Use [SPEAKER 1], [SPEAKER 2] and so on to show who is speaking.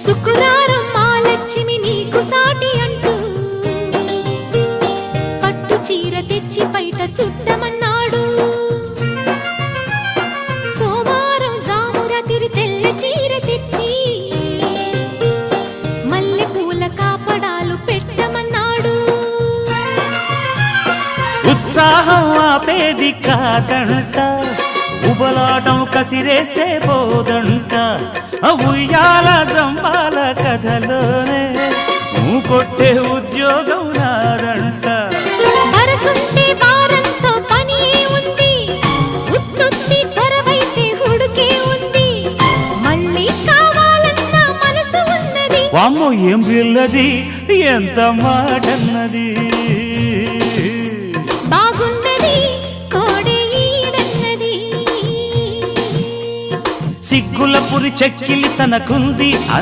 [SPEAKER 1] శుక్రారం మాలక్ష్మి నీకు సాటి అంటూ పట్టు చీర తెచ్చి బయట చుట్టమన్నాడు. సోమవారం జామురాతిరి తెల్ల చీర తెచ్చి మల్లె పూల కాపడాలు పెట్టమన్నాడు.
[SPEAKER 2] ఉత్సాహం ఆపేది కాదంట, ఉబలాటం కసిరేస్తే పోదంట. ఉయ్యాల జంబాల కథలోనే నువ్వు కొట్టే ఉద్యోగం నాదంట.
[SPEAKER 1] వరసుంటే వారంతో పని ఉంది, ఉత్తుత్తి చొరవైతే హుడుకే ఉంది. మళ్ళీ కావాలన్న మనసు ఉన్నది.
[SPEAKER 2] వామ్మో ఏం పిల్లది ఎంత మాటన్నది.
[SPEAKER 1] బాగున్నది కోడే ఈడన్నది.
[SPEAKER 2] సిగ్గుల పురి చెక్కిలి తనకుంది